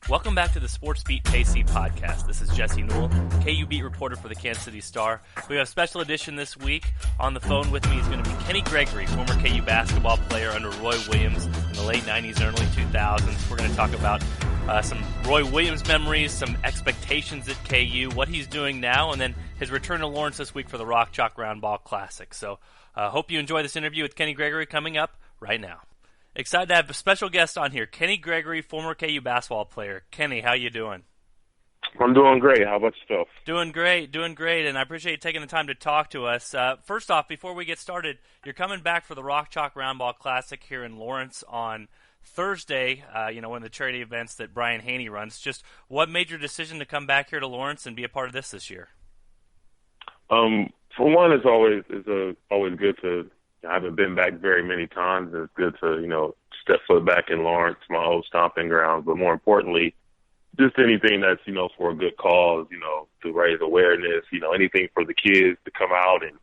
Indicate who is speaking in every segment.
Speaker 1: Welcome back to the Sports Beat KC podcast. This is Jesse Newell, KU beat reporter for the Kansas City Star. We have a special edition this week. On the phone with me is going to be Kenny Gregory, former KU basketball player under Roy Williams in the late 90s and early 2000s. We're going to talk about some Roy Williams memories, some expectations at KU, what he's doing now, and then his return to Lawrence this week for the Rock Chalk Roundball Classic. So hope you enjoy this interview with Kenny Gregory coming up right now. Excited to have a special guest on here, Kenny Gregory, former KU basketball player. Kenny, how you doing?
Speaker 2: I'm doing great. How about yourself?
Speaker 1: Doing great, and I appreciate you taking the time to talk to us. First off, before we get started, you're coming back for the Rock Chalk Roundball Classic here in Lawrence on Thursday, one of the charity events that Brian Haney runs. Just what made your decision to come back here to Lawrence and be a part of this year?
Speaker 2: For one, it's always good to. I haven't been back very many times. It's good to, step foot back in Lawrence, my old stomping grounds. But more importantly, just anything that's, for a good cause, to raise awareness, anything for the kids to come out and,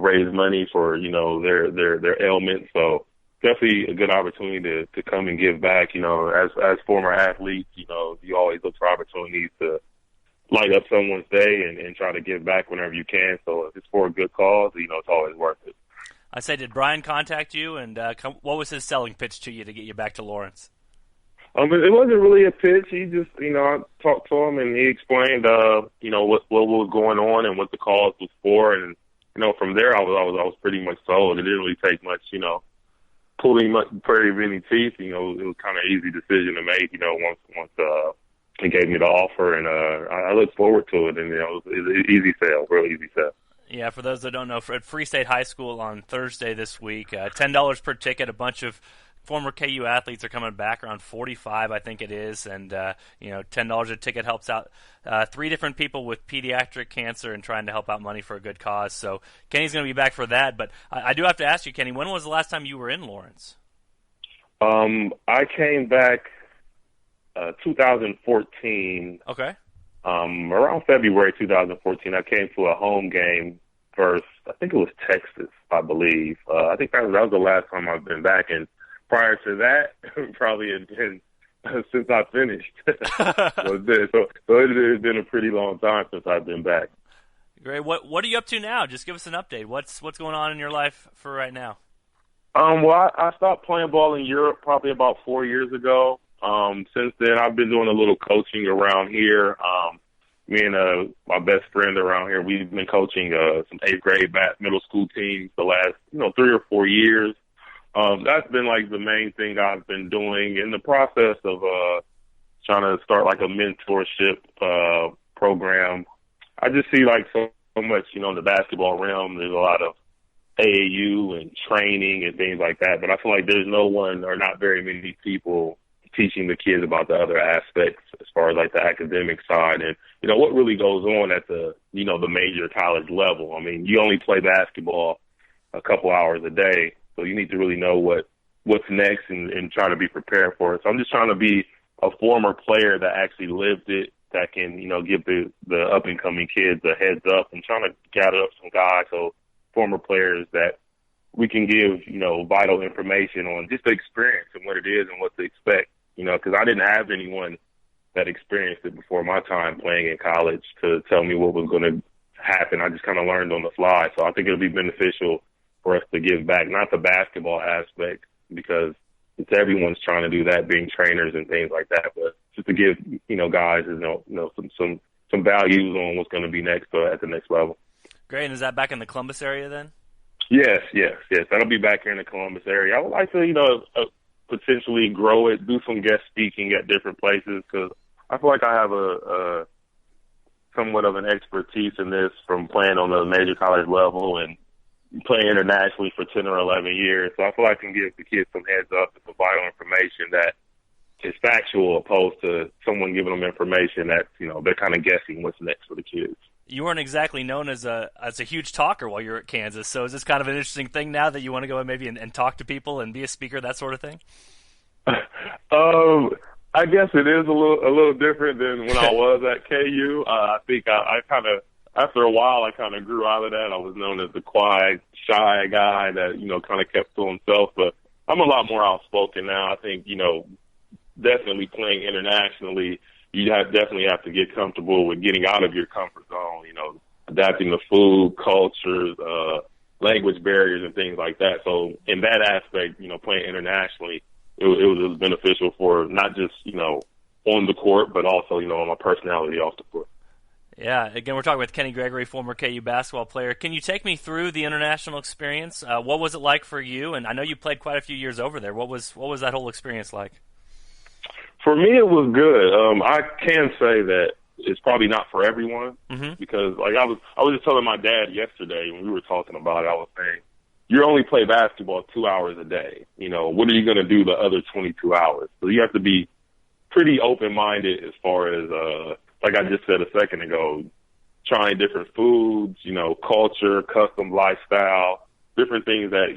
Speaker 2: raise money for, their ailments. So definitely a good opportunity to come and give back. As former athletes, you always look for opportunities to light up someone's day and try to give back whenever you can. So if it's for a good cause, it's always worth it.
Speaker 1: I say, did Brian contact you, and what was his selling pitch to you to get you back to Lawrence?
Speaker 2: It wasn't really a pitch. He just, I talked to him, and he explained, what was going on and what the cause was for, and from there, I was pretty much sold. It didn't really take much, pulling very many teeth. It was kind of an easy decision to make. Once he gave me the offer, and I look forward to it. And it was an easy sale, real easy sale.
Speaker 1: Yeah, for those that don't know, at Free State High School on Thursday this week, $10 per ticket. A bunch of former KU athletes are coming back, around 45, I think it is. And, $10 a ticket helps out 3 different people with pediatric cancer and trying to help out money for a good cause. So Kenny's going to be back for that. But I do have to ask you, Kenny, when was the last time you were in Lawrence?
Speaker 2: I came back 2014.
Speaker 1: Okay.
Speaker 2: Around February 2014, I came to a home game versus, I think it was Texas, I believe. I think that was the last time I've been back. And prior to that, probably had been since I finished. was this. So it's been a pretty long time since I've been back.
Speaker 1: Great. What are you up to now? Just give us an update. What's going on in your life for right now?
Speaker 2: Well, I stopped playing ball in Europe probably about 4 years ago. Since then, I've been doing a little coaching around here. Me and my best friend around here, we've been coaching some 8th grade middle school teams the last 3 or 4 years. That's been like the main thing I've been doing in the process of trying to start like a mentorship program. I just see like so much, in the basketball realm. There's a lot of AAU and training and things like that, but I feel like there's no one or not very many people teaching the kids about the other aspects as far as like the academic side and, what really goes on at the, the major college level. I mean, you only play basketball a couple hours a day, so you need to really know what's next and try to be prepared for it. So I'm just trying to be a former player that actually lived it, that can, give the up and coming kids a heads up and trying to gather up some guys, so former players that we can give, vital information on just the experience and what it is and what to expect. Because I didn't have anyone that experienced it before my time playing in college to tell me what was going to happen. I just kind of learned on the fly. So I think it'll be beneficial for us to give back, not the basketball aspect, because it's everyone's trying to do that, being trainers and things like that, but just to give, guys, some values on what's going to be next at the next level.
Speaker 1: Great. And is that back in the Columbus area then?
Speaker 2: Yes. That'll be back here in the Columbus area. I would like to, potentially grow it, do some guest speaking at different places, because I feel like I have a somewhat of an expertise in this from playing on the major college level and playing internationally for 10 or 11 years. So I feel like I can give the kids some heads up and some vital information that is factual, opposed to someone giving them information that, they're kind of guessing what's next for the kids.
Speaker 1: You weren't exactly known as a huge talker while you were at Kansas, so is this kind of an interesting thing now that you want to go and talk to people and be a speaker, that sort of thing?
Speaker 2: I guess it is a little different than when I was at KU. I think I kind of, after a while, I kind of grew out of that. I was known as the quiet, shy guy that, kind of kept to himself, but I'm a lot more outspoken now. I think, definitely playing internationally, definitely have to get comfortable with getting out of your comfort zone, adapting to food, cultures, language barriers and things like that. So in that aspect, playing internationally, it was beneficial for not just, on the court, but also, my personality off the court.
Speaker 1: Yeah, again, we're talking with Kenny Gregory, former KU basketball player. Can you take me through the international experience? What was it like for you? And I know you played quite a few years over there. What was that whole experience like?
Speaker 2: For me, it was good. I can say that it's probably not for everyone because, like, I was just telling my dad yesterday when we were talking about it. I was saying, you only play basketball 2 hours a day. What are you going to do the other 22 hours? So you have to be pretty open-minded as far as, like I just said a second ago, trying different foods, culture, custom lifestyle, different things that,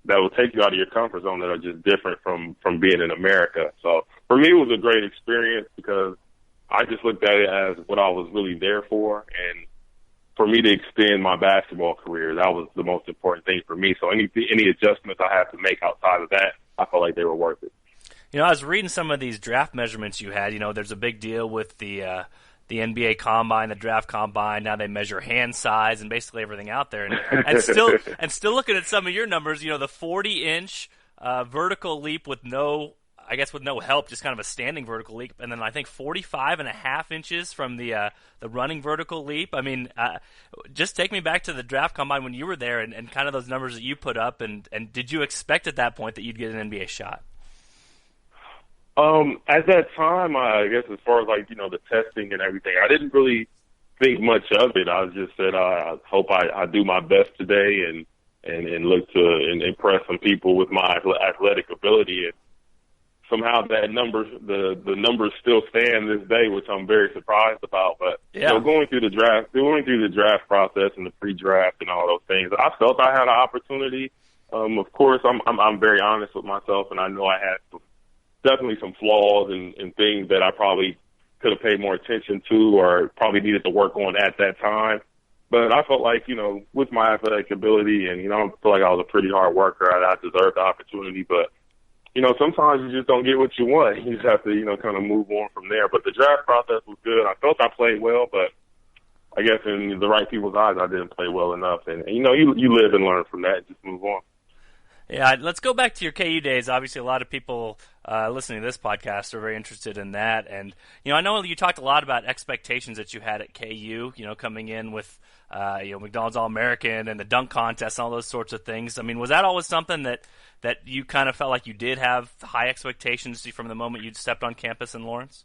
Speaker 2: that will take you out of your comfort zone that are just different from being in America. So for me, it was a great experience because I just looked at it as what I was really there for. And for me to extend my basketball career, that was the most important thing for me. So any adjustments I had to make outside of that, I felt like they were worth it.
Speaker 1: I was reading some of these draft measurements you had. There's a big deal with the NBA Combine, the Draft Combine. Now they measure hand size and basically everything out there. And still looking at some of your numbers, the 40-inch vertical leap with no help, just kind of a standing vertical leap, and then I think 45.5 inches from the running vertical leap. I mean, just take me back to the Draft Combine when you were there and kind of those numbers that you put up. And did you expect at that point that you'd get an NBA shot?
Speaker 2: At that time, I guess as far as the testing and everything, I didn't really think much of it. I just said, I hope I do my best today and look to impress some people with my athletic ability. And somehow the numbers still stand this day, which I'm very surprised about. But going through the draft process and the pre-draft and all those things, I felt I had an opportunity. Of course, I'm very honest with myself, and I know I had definitely some flaws and things that I probably could have paid more attention to or probably needed to work on at that time. But I felt like, with my athletic ability and, I feel like I was a pretty hard worker. I deserved the opportunity. But, sometimes you just don't get what you want. You just have to, kind of move on from there. But the draft process was good. I felt I played well, but I guess in the right people's eyes, I didn't play well enough. And you live and learn from that and just move on.
Speaker 1: Yeah, let's go back to your KU days. Obviously, a lot of people listening to this podcast are very interested in that. And, I know you talked a lot about expectations that you had at KU, coming in with, McDonald's All-American and the dunk contest and all those sorts of things. I mean, was that always something that you kind of felt like you did have high expectations from the moment you'd stepped on campus in Lawrence?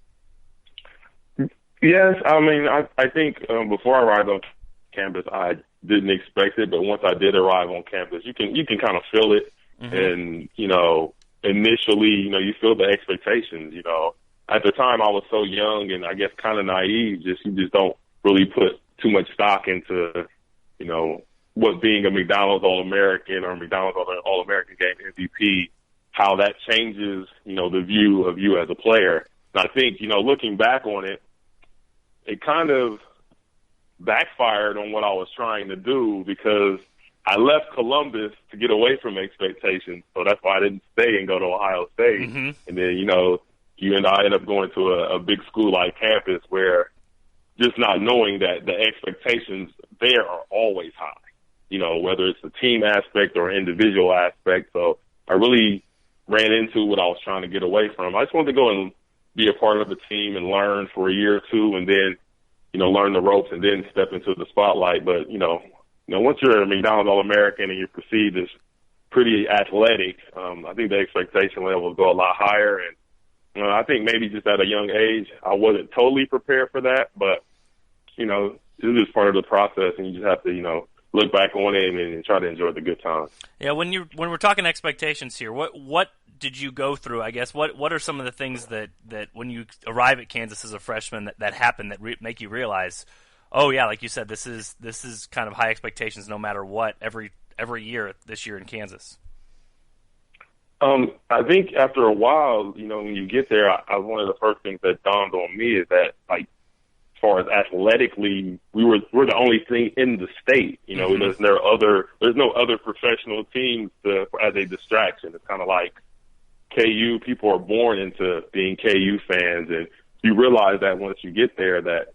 Speaker 2: Yes. I mean, I think before I arrived on campus, I didn't expect it, but once I did arrive on campus, you can kind of feel it. And, initially, you feel the expectations, At the time I was so young and I guess kind of naive, you just don't really put too much stock into, what being a McDonald's All-American or McDonald's All-American game MVP, how that changes, the view of you as a player. And I think, looking back on it, it kind of backfired on what I was trying to do because I left Columbus to get away from expectations. So that's why I didn't stay and go to Ohio State. And then, you and I end up going to a big school like campus where just not knowing that the expectations there are always high, whether it's the team aspect or individual aspect. So I really ran into what I was trying to get away from. I just wanted to go and be a part of the team and learn for a year or two and then, learn the ropes and then step into the spotlight. But, once you're a McDonald's All-American and you're perceived as pretty athletic, I think the expectation level will go a lot higher. And I think maybe just at a young age, I wasn't totally prepared for that. But, it's just part of the process, and you just have to, look back on it and try to enjoy the good times.
Speaker 1: Yeah, when we're talking expectations here, what did you go through? I guess what are some of the things that when you arrive at Kansas as a freshman that happen that make you realize, oh yeah, like you said, this is kind of high expectations no matter what every year this year in Kansas?
Speaker 2: I think after a while, when you get there, one of the first things that dawned on me is that, like, as far as athletically, we're the only thing in the state. There's no other professional teams as a distraction. It's kind of like KU, people are born into being KU fans, and you realize that once you get there that,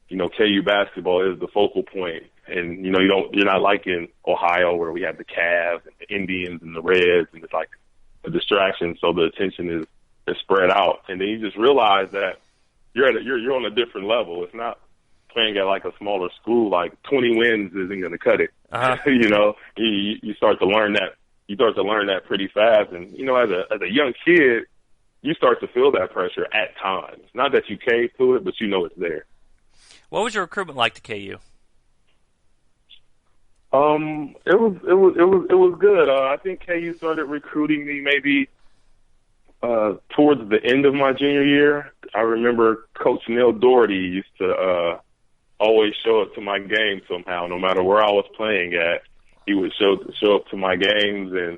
Speaker 2: KU basketball is the focal point. And, you're not like in Ohio where we have the Cavs and the Indians and the Reds, and it's like a distraction, so the attention is spread out. And then you just realize that you're on a different level. It's not playing at like a smaller school. Like 20 wins isn't going to cut it.
Speaker 1: Uh-huh.
Speaker 2: You start to learn that. You start to learn that pretty fast. And, as a young kid, you start to feel that pressure at times. Not that you cave to it, but it's there.
Speaker 1: What was your recruitment like to KU?
Speaker 2: It was good. I think KU started recruiting me maybe towards the end of my junior year. I remember Coach Neil Doherty used to always show up to my games somehow, no matter where I was playing at. He would show up to my games, and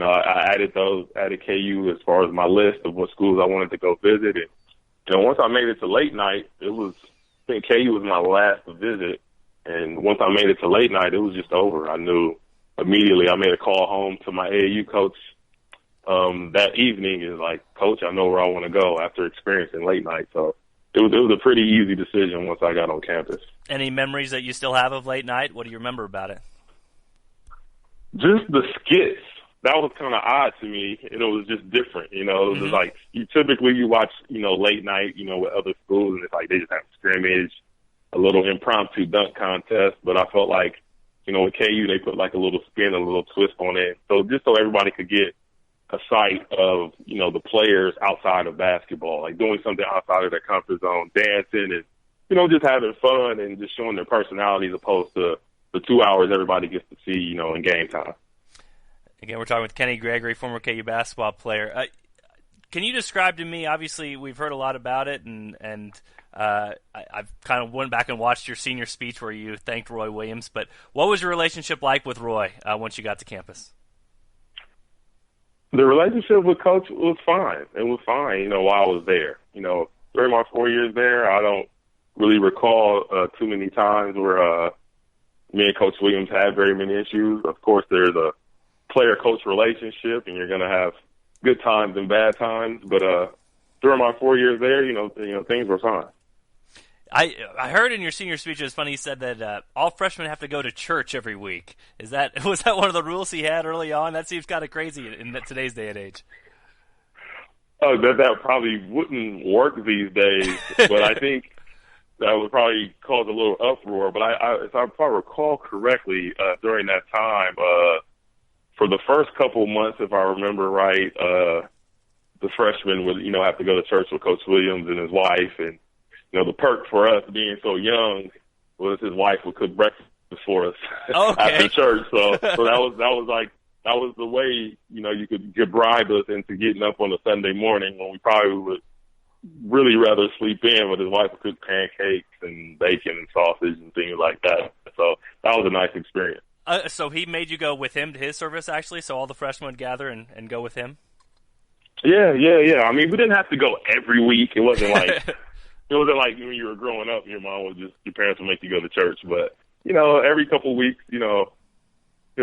Speaker 2: I added KU as far as my list of what schools I wanted to go visit. And once I made it to late night, I think KU was my last visit. And once I made it to late night, it was just over. I knew immediately. I made a call home to my AAU coach that evening, and like, Coach, I know where I want to go after experiencing late night. So it was a pretty easy decision once I got on campus. Any
Speaker 1: memories that you still have of late night? What do you remember about it?
Speaker 2: Just the skits. That was kind of odd to me, and it was just different. It was like you watch, late night, with other schools, and it's like they just have scrimmage, a little impromptu dunk contest. But I felt like, with KU, they put like a little spin, a little twist on it. So just so everybody could get a sight of, the players outside of basketball, like doing something outside of their comfort zone, dancing and, just having fun and just showing their personality as opposed to the 2 hours everybody gets to see, in game time.
Speaker 1: Again, we're talking with Kenny Gregory, former KU basketball player. Can you describe to me, obviously we've heard a lot about it, and I've kind of went back and watched your senior speech where you thanked Roy Williams, but what was your relationship like with Roy once you got to campus?
Speaker 2: The relationship with Coach was fine. It was fine, while I was there. During my 4 years there, I don't really recall too many times where me and Coach Williams had very many issues. Of course, there's a player-coach relationship, and you're going to have good times and bad times. But during my 4 years there, things were fine.
Speaker 1: I heard in your senior speech, it was funny, you said that all freshmen have to go to church every week. Was that one of the rules he had early on? That seems kind of crazy in today's day and age.
Speaker 2: Oh, that probably wouldn't work these days, but I think that would probably cause a little uproar. But if I recall correctly, during that time, for the first couple months, if I remember right, the freshmen would, have to go to church with Coach Williams and his wife. And, the perk for us being so young was his wife would cook breakfast for us after church. So that was the way, you could bribe us into getting up on a Sunday morning when we probably would really rather sleep in, but his wife would cook pancakes and bacon and sausage and things like that. So that was a nice experience.
Speaker 1: So he made you go with him to his service, actually, so all the freshmen would gather and go with him?
Speaker 2: Yeah. I mean, we didn't have to go every week. It wasn't like when you were growing up, your parents would make you go to church. But, every couple of weeks, he'll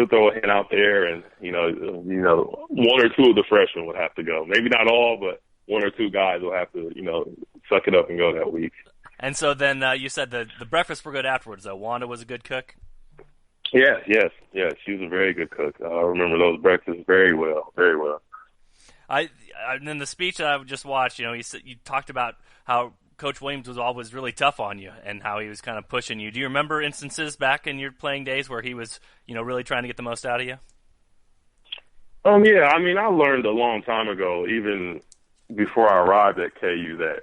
Speaker 2: throw a hand out there, and, one or two of the freshmen would have to go. Maybe not all, but one or two guys will have to, suck it up and go that week.
Speaker 1: And so then you said the breakfasts were good afterwards, though. Wanda was a good cook?
Speaker 2: Yes. She was a very good cook. I remember those breakfasts very well.
Speaker 1: In the speech that I just watched, you talked about how Coach Williams was always really tough on you and how he was kind of pushing you. Do you remember instances back in your playing days where he was, really trying to get the most out of you?
Speaker 2: Yeah. I mean, I learned a long time ago, even before I arrived at KU, that,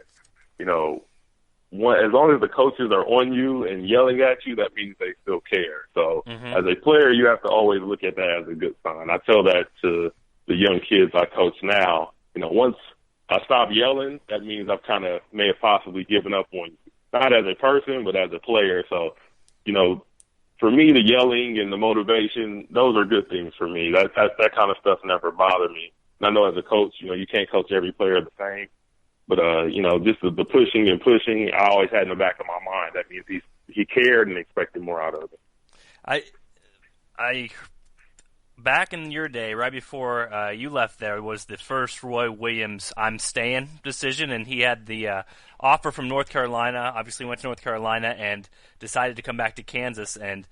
Speaker 2: as long as the coaches are on you and yelling at you, that means they still care. So as a player, you have to always look at that as a good sign. I tell that to the young kids I coach now. Once I stop yelling, that means I've kind of may have possibly given up on you, not as a person, but as a player. So, for me, the yelling and the motivation, those are good things for me. That kind of stuff never bothered me. And I know as a coach, you can't coach every player the same. But, just the pushing and pushing, I always had in the back of my mind. That means he cared and expected more out of it.
Speaker 1: back in your day, right before you left there, was the first Roy Williams "I'm staying" decision, and he had the offer from North Carolina. Obviously, went to North Carolina and decided to come back to Kansas. And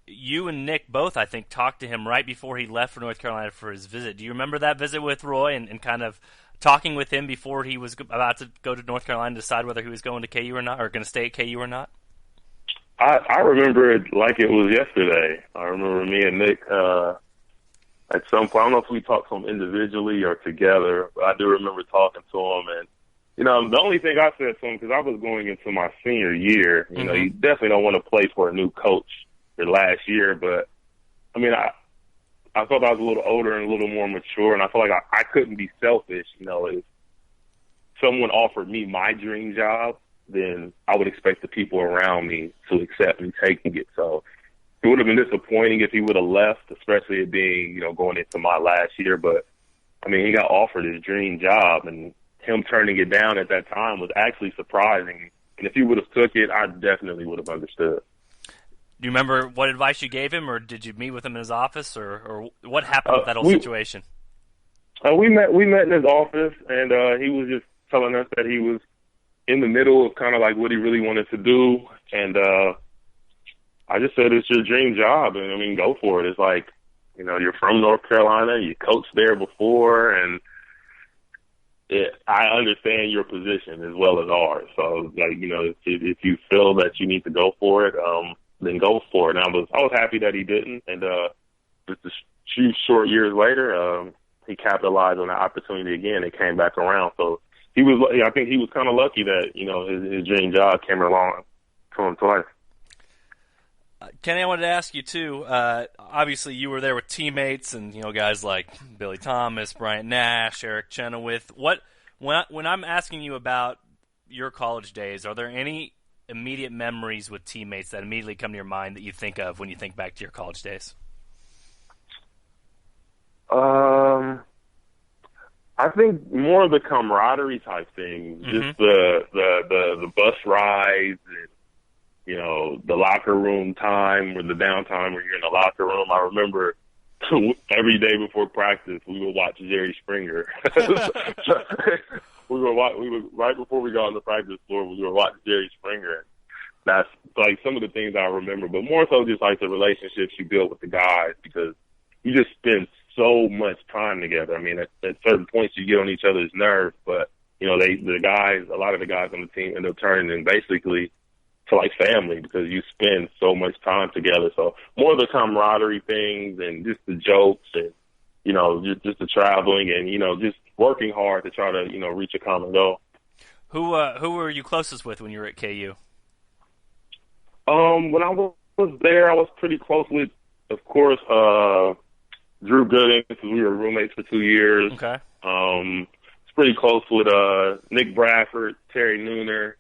Speaker 1: you and Nick both, I think, talked to him right before he left for North Carolina for his visit. Do you remember that visit with Roy and kind of talking with him before he was about to go to North Carolina to decide whether he was going to KU or not, or going to stay at KU or not?
Speaker 2: I remember it like it was yesterday. I remember me and Nick at some point. I don't know if we talked to him individually or together, but I do remember talking to him. And, the only thing I said to him, because I was going into my senior year, you definitely don't want to play for a new coach your last year. But, I thought I was a little older and a little more mature, and I felt like I couldn't be selfish. If someone offered me my dream job, then I would expect the people around me to accept me taking it. So it would have been disappointing if he would have left, especially it being, going into my last year. But, he got offered his dream job, and him turning it down at that time was actually surprising. And if he would have took it, I definitely would have understood.
Speaker 1: Do you remember what advice you gave him, or did you meet with him in his office, or what happened with that whole situation?
Speaker 2: We met in his office, and he was just telling us that he was in the middle of kind of like what he really wanted to do. And I just said, it's your dream job. And go for it. It's like, you're from North Carolina, you coached there before, and I understand your position as well as ours. So if you feel that you need to go for it, then go for it. And I was happy that he didn't. And just a few short years later, he capitalized on that opportunity again and came back around. So I think he was kind of lucky that, his dream job came along to him twice.
Speaker 1: Kenny, I wanted to ask you, too, obviously you were there with teammates and, guys like Billy Thomas, Bryant Nash, Eric Chenoweth. When I'm asking you about your college days, are there any immediate memories with teammates that immediately come to your mind that you think of when you think back to your college days?
Speaker 2: I think more of the camaraderie type thing, just the bus rides and, the locker room time or the downtime where you're in the locker room. I remember every day before practice, we would watch Jerry Springer. we would right before we got on the practice floor, we would watch Jerry Springer. That's like some of the things I remember, but more so just like the relationships you build with the guys, because you just spend so much time together. At certain points you get on each other's nerves, but a lot of the guys on the team end up turning in basically to like family because you spend so much time together. So more of the camaraderie things and just the jokes and, just the traveling and, just working hard to try to, reach a common goal.
Speaker 1: Who were you closest with when you were at KU?
Speaker 2: When I was there, I was pretty close with, of course, Drew Gooden, because we were roommates for 2 years.
Speaker 1: Okay.
Speaker 2: It's pretty close with Nick Bradford, Terry Nooner,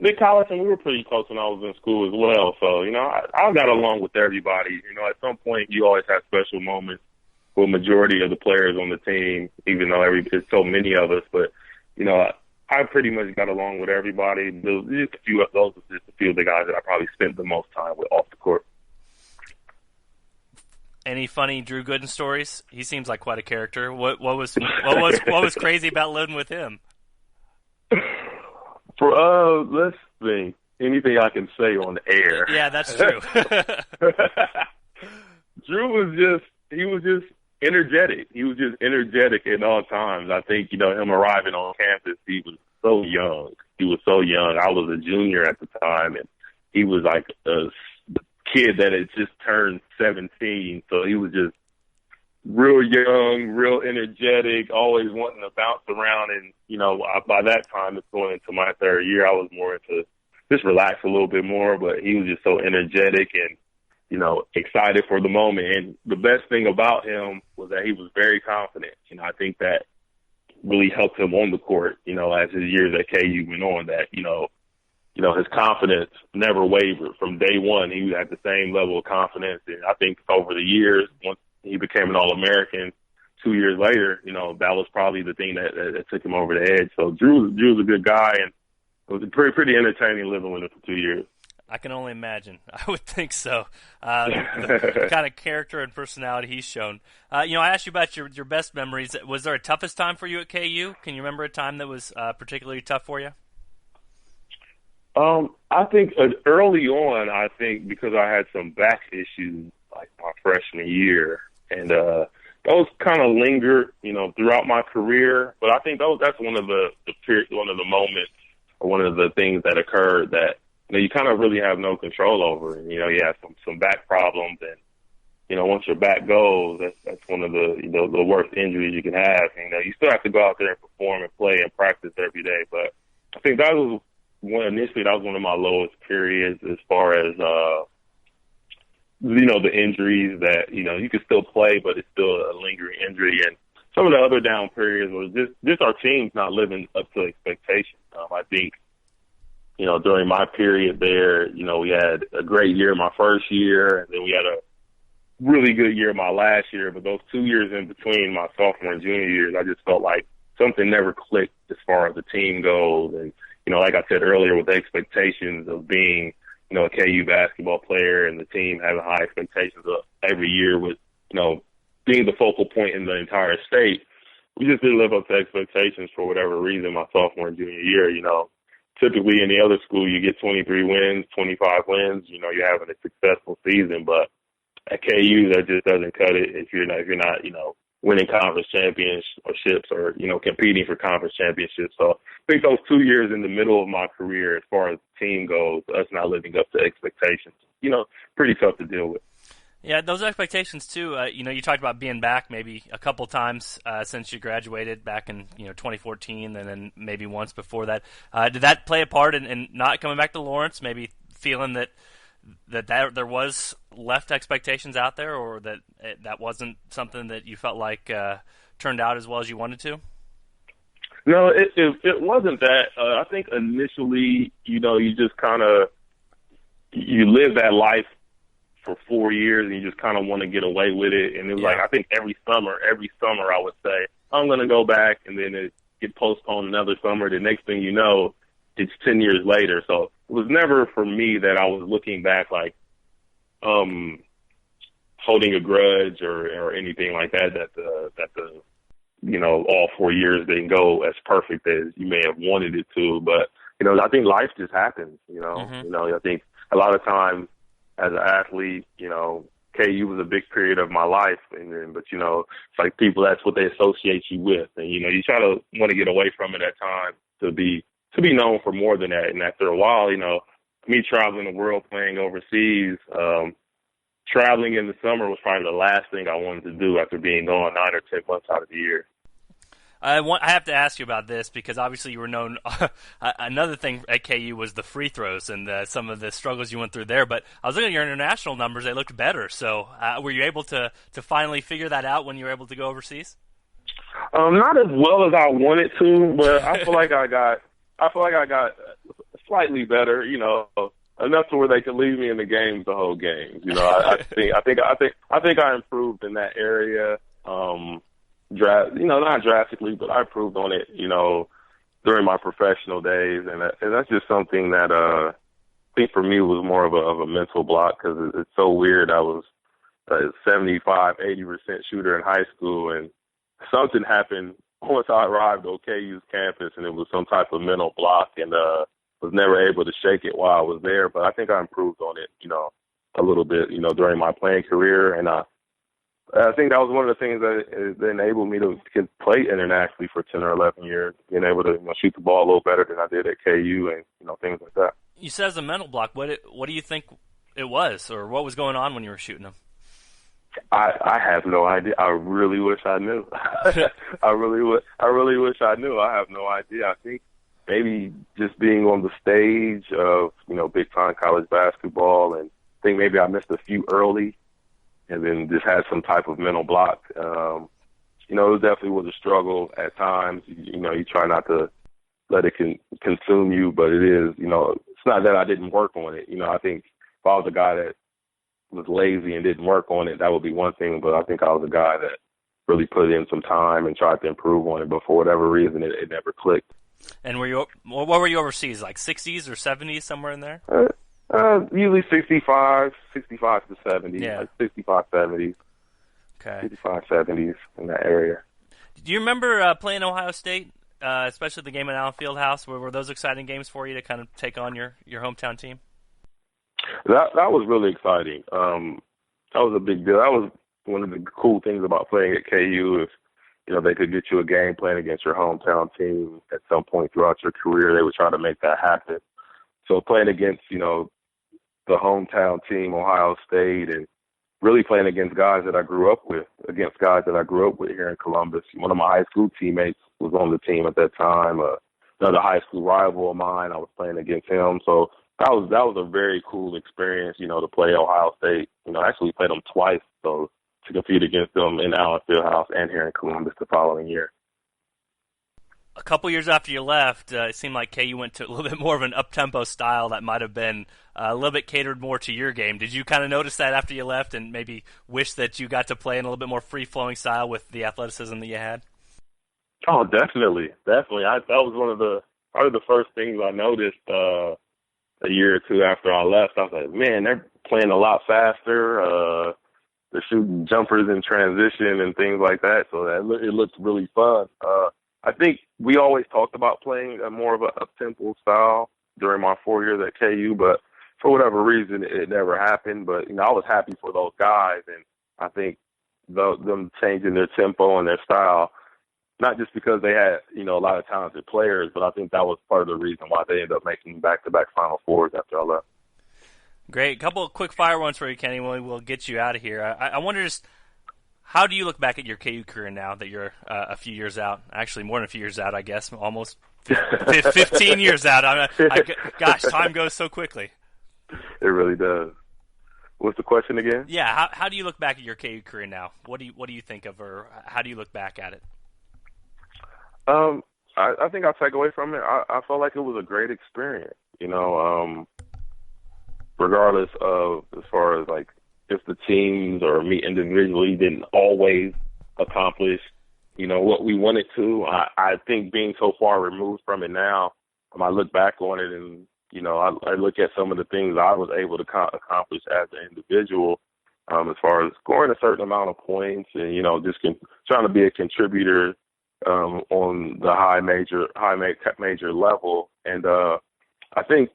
Speaker 2: Nick Collison. We were pretty close when I was in school as well. So, I got along with everybody. At some point you always have special moments with a majority of the players on the team, even though there's so many of us. But, I pretty much got along with everybody. Just a few of those, just a few of the guys that I probably spent the most time with off the court.
Speaker 1: Any funny Drew Gooden stories? He seems like quite a character. What was crazy about living with him?
Speaker 2: Let's think. Anything I can say on the air.
Speaker 1: Yeah, that's true.
Speaker 2: Drew was just energetic. He was just energetic at all times. I think, him arriving on campus, he was so young. I was a junior at the time, and he was like a kid that had just turned 17. So he was just real young, real energetic, always wanting to bounce around. And, by that time, it's going into my third year, I was more into just relax a little bit more. But he was just so energetic and, excited for the moment. And the best thing about him was that he was very confident. I think that really helped him on the court, as his years at KU went on, that, his confidence never wavered. From day one, he had the same level of confidence. And I think over the years, once he became an All-American 2 years later, that was probably the thing that took him over the edge. So Drew's a good guy, and it was pretty entertaining living with him for 2 years.
Speaker 1: I can only imagine. I would think so. The kind of character and personality he's shown. I asked you about your best memories. Was there a toughest time for you at KU? Can you remember a time that was particularly tough for you?
Speaker 2: I think early on, I think because I had some back issues like my freshman year, and those kind of lingered, throughout my career. But I think that's one of the moments, or one of the things that occurred that you kind of really have no control over. And, you have some back problems, and once your back goes, that's one of the worst injuries you can have. And, you still have to go out there and perform and play and practice every day. But I think that was one of my lowest periods as far as the injuries that you can still play, but it's still a lingering injury. And some of the other down periods was just our team's not living up to expectations. I think during my period there, we had a great year my first year, and then we had a really good year my last year. But those 2 years in between my sophomore and junior years, I just felt like something never clicked as far as the team goes. And like I said earlier, with the expectations of being, a KU basketball player and the team having high expectations of every year with, being the focal point in the entire state, we just didn't live up to expectations for whatever reason my sophomore and junior year. Typically in the other school you get 23 wins, 25 wins, you're having a successful season, but at KU that just doesn't cut it if you're not, winning conference championships or, competing for conference championships. So I think those 2 years in the middle of my career, as far as the team goes, us not living up to expectations, pretty tough to deal with.
Speaker 1: Yeah, those expectations too. You talked about being back maybe a couple times since you graduated back in 2014, and then maybe once before that. Did that play a part in not coming back to Lawrence? Maybe feeling that there was left expectations out there, or that wasn't something that you felt like turned out as well as you wanted to?
Speaker 2: No, it wasn't that. I think initially, you just kind of you live that life for 4 years, and you just kind of want to get away with it. And it was like, I think every summer I would say, I'm going to go back, and then it get postponed another summer. The next thing you know, it's 10 years later. So it was never for me that I was looking back like holding a grudge or anything like that, that the all 4 years didn't go as perfect as you may have wanted it to. But, I think life just happens,
Speaker 1: Mm-hmm.
Speaker 2: I think a lot of times as an athlete, KU was a big period of my life, but it's like people, that's what they associate you with, and you try to want to get away from it at times to be known for more than that. And after a while, me traveling the world, playing overseas, traveling in the summer was probably the last thing I wanted to do after being gone 9 or 10 months out of the year.
Speaker 1: I have to ask you about this because obviously you were known. Another thing at KU was the free throws and some of the struggles you went through there. But I was looking at your international numbers; they looked better. So, were you able to finally figure that out when you were able to go overseas?
Speaker 2: Not as well as I wanted to, but I feel like I got slightly better. Enough to where they could leave me in the games the whole game. I think I improved in that area. Not drastically, but I improved on it, during my professional days. And that's just something that, I think for me was more of a mental block because it's so weird. I was a 75, 80% shooter in high school, and something happened once I arrived on KU's campus, and it was some type of mental block, and, was never able to shake it while I was there. But I think I improved on it, a little bit, during my playing career. And, I think that was one of the things that enabled me to play internationally for 10 or 11 years, being able to shoot the ball a little better than I did at KU and, things like that.
Speaker 1: You said as a mental block. What do you think it was, or what was going on when you were shooting them?
Speaker 2: I have no idea. I really wish I knew. I really wish I knew. I have no idea. I think maybe just being on the stage of, big time college basketball, and I think maybe I missed a few early, and then just had some type of mental block. It definitely was a struggle at times. You try not to let it consume you, but it is, it's not that I didn't work on it. I think if I was a guy that was lazy and didn't work on it, that would be one thing, but I think I was a guy that really put in some time and tried to improve on it, but for whatever reason, it never clicked.
Speaker 1: And what were you overseas, like 60s or 70s, somewhere in there?
Speaker 2: Usually 65 to 70,
Speaker 1: Yeah.
Speaker 2: like 65, 70,
Speaker 1: Okay.
Speaker 2: 65, 70s in that area.
Speaker 1: Do you remember playing Ohio State, especially the game at Allen Fieldhouse? Were those exciting games for you to kind of take on your hometown team?
Speaker 2: That was really exciting. That was a big deal. That was one of the cool things about playing at KU is, they could get you a game playing against your hometown team at some point throughout your career. They would try to make that happen. So playing against, the hometown team, Ohio State, and really playing against guys that I grew up with here in Columbus. One of my high school teammates was on the team at that time. Another high school rival of mine, I was playing against him. So that was a very cool experience, to play Ohio State. I actually played them twice, so to compete against them in Allen Fieldhouse and here in Columbus the following year.
Speaker 1: A couple years after you left, it seemed like KU went to a little bit more of an up-tempo style that might have been a little bit catered more to your game. Did you kind of notice that after you left and maybe wish that you got to play in a little bit more free-flowing style with the athleticism that you had?
Speaker 2: Oh, definitely. That was one of probably the first things I noticed a year or two after I left. I was like, man, they're playing a lot faster. They're shooting jumpers in transition and things like that. So it looks really fun. I think we always talked about playing more of an up-tempo style during my 4 years at KU, but for whatever reason, it never happened. But, I was happy for those guys, and I think them changing their tempo and their style, not just because they had, a lot of talented players, but I think that was part of the reason why they ended up making back-to-back Final Fours after I left.
Speaker 1: Great. A couple of quick fire ones for you, Kenny. We'll get you out of here. I wonder just, how do you look back at your KU career now that you're a few years out? Actually, more than a few years out, I guess. Almost 15 years out. Gosh, time goes so quickly.
Speaker 2: It really does. What's the question again?
Speaker 1: Yeah, how do you look back at your KU career now? What do you think of, or how do you look back at it?
Speaker 2: I think I'll take away from it. I felt like it was a great experience, regardless of as far as like if the teams or me individually didn't always accomplish, what we wanted to. I think being so far removed from it now, I look back on it and, I look at some of the things I was able to accomplish as an individual, as far as scoring a certain amount of points and, just trying to be a contributor on the high major level. And I think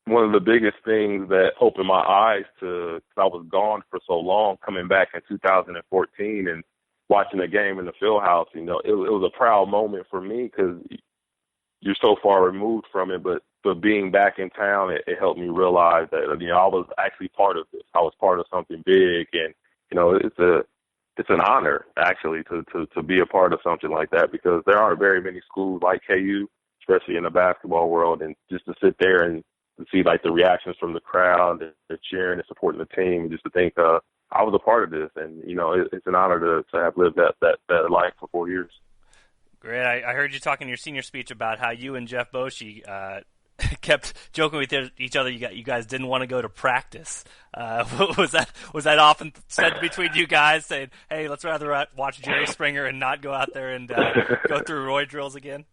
Speaker 2: one of the biggest things that opened my eyes to, cause I was gone for so long, coming back in 2014 and watching a game in the Fieldhouse, it was a proud moment for me because you're so far removed from it. But being back in town, it helped me realize that, I was actually part of this. I was part of something big, and it's an honor actually to be a part of something like that, because there aren't very many schools like KU, especially in the basketball world, and just to sit there and to see like the reactions from the crowd, they're cheering and supporting the team, and just to think I was a part of this, and it's an honor to have lived that life for 4 years. Great.
Speaker 1: I heard you talking in your senior speech about how you and Jeff Boschee kept joking with each other. You guys didn't want to go to practice. Was that often said between you guys, saying, "Hey, let's rather watch Jerry Springer and not go out there and go through Roy drills again"?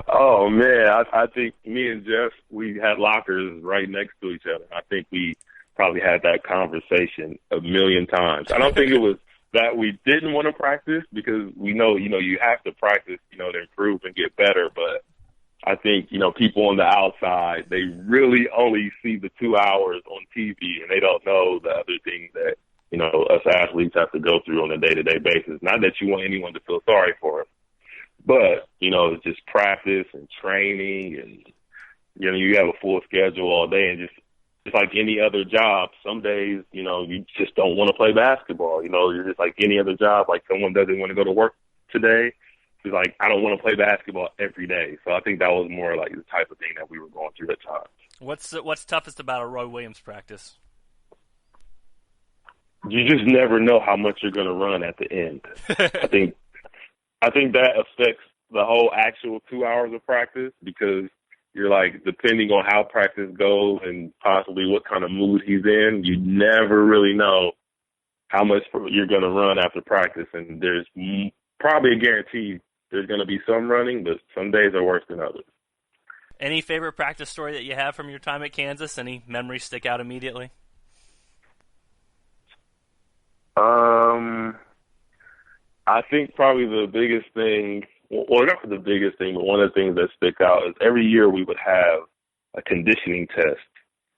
Speaker 2: Oh man, I think me and Jeff, we had lockers right next to each other. I think we probably had that conversation a million times. I don't think it was that we didn't want to practice, because we know, you have to practice, to improve and get better. But I think, people on the outside, they really only see the 2 hours on TV, and they don't know the other things that, us athletes have to go through on a day-to-day basis. Not that you want anyone to feel sorry for us, but, it's just practice and training, and, you have a full schedule all day, and just like any other job, some days, you just don't want to play basketball. You're just like any other job. Like someone doesn't want to go to work today. It's like, I don't want to play basketball every day. So I think that was more like the type of thing that we were going through at times.
Speaker 1: What's toughest about a Roy Williams practice?
Speaker 2: You just never know how much you're going to run at the end. I think that affects the whole actual 2 hours of practice, because you're like, depending on how practice goes and possibly what kind of mood he's in, you never really know how much you're going to run after practice. And there's probably a guarantee there's going to be some running, but some days are worse than others.
Speaker 1: Any favorite practice story that you have from your time at Kansas? Any memories stick out immediately?
Speaker 2: I think probably the biggest thing, well, not the biggest thing, but one of the things that stick out is every year we would have a conditioning test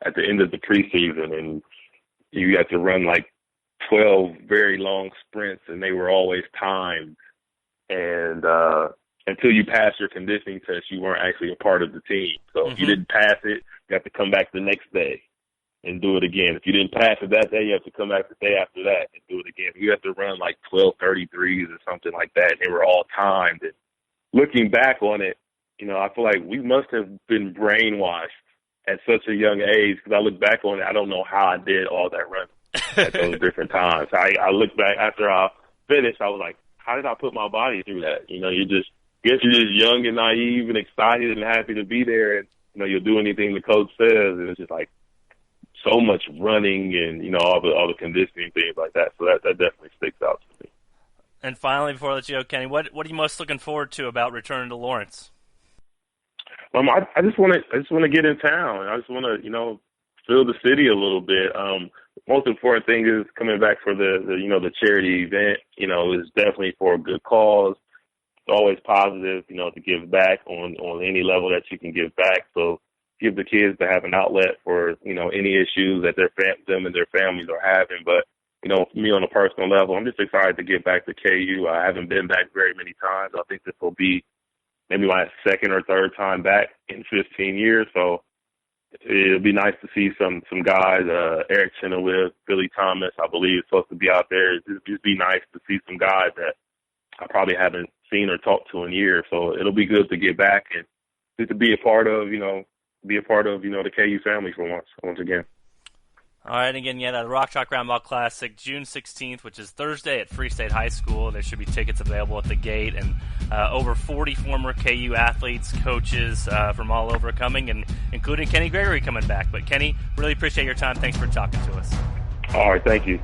Speaker 2: at the end of the preseason, and you had to run like 12 very long sprints, and they were always timed. And until you passed your conditioning test, you weren't actually a part of the team. So if you didn't pass it, you have to come back the next day and do it again. If you didn't pass it that day, you have to come back the day after that and do it again. You have to run like 12:33s or something like that. They were all timed. And looking back on it, I feel like we must have been brainwashed at such a young age, because I look back on it, I don't know how I did all that running at those different times. I look back after I finished, I was like, how did I put my body through that? You're just young and naive and excited and happy to be there, and you'll do anything the coach says, and it's just like so much running and all the conditioning things like that. So that definitely sticks out to me.
Speaker 1: And finally, before I let you go, Kenny, what are you most looking forward to about returning to Lawrence?
Speaker 2: I just want to get in town. I just want to feel the city a little bit. Most important thing is coming back for the charity event. Is definitely for a good cause. It's always positive, to give back on any level that you can give back. So give the kids to have an outlet for, any issues that them and their families are having. But, for me on a personal level, I'm just excited to get back to KU. I haven't been back very many times. I think this will be maybe my second or third time back in 15 years. So it'll be nice to see some guys, Eric Chenoweth, Billy Thomas, I believe, is supposed to be out there. It'd just be nice to see some guys that I probably haven't seen or talked to in years. So it'll be good to get back and just to be a part of, the KU family for once again.
Speaker 1: All right, again, the Rock Chalk Roundball Classic, June 16th, which is Thursday at Free State High School. There should be tickets available at the gate, and over 40 former KU athletes, coaches from all over coming, and including Kenny Gregory coming back. But, Kenny, really appreciate your time. Thanks for talking to us.
Speaker 2: All right, thank you.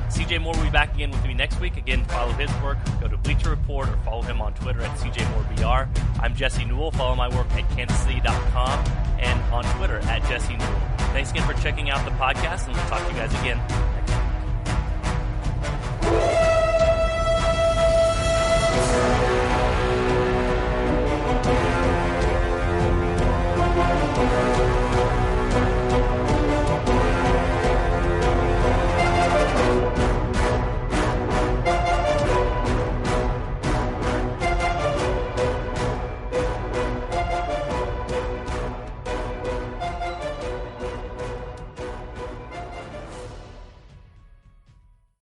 Speaker 1: CJ Moore will be back again with me next week. Again, follow his work. Go to Bleacher Report or follow him on Twitter at CJMooreBR. I'm Jesse Newell. Follow my work at kansascity.com and on Twitter at Jesse Newell. Thanks again for checking out the podcast, and we'll talk to you guys again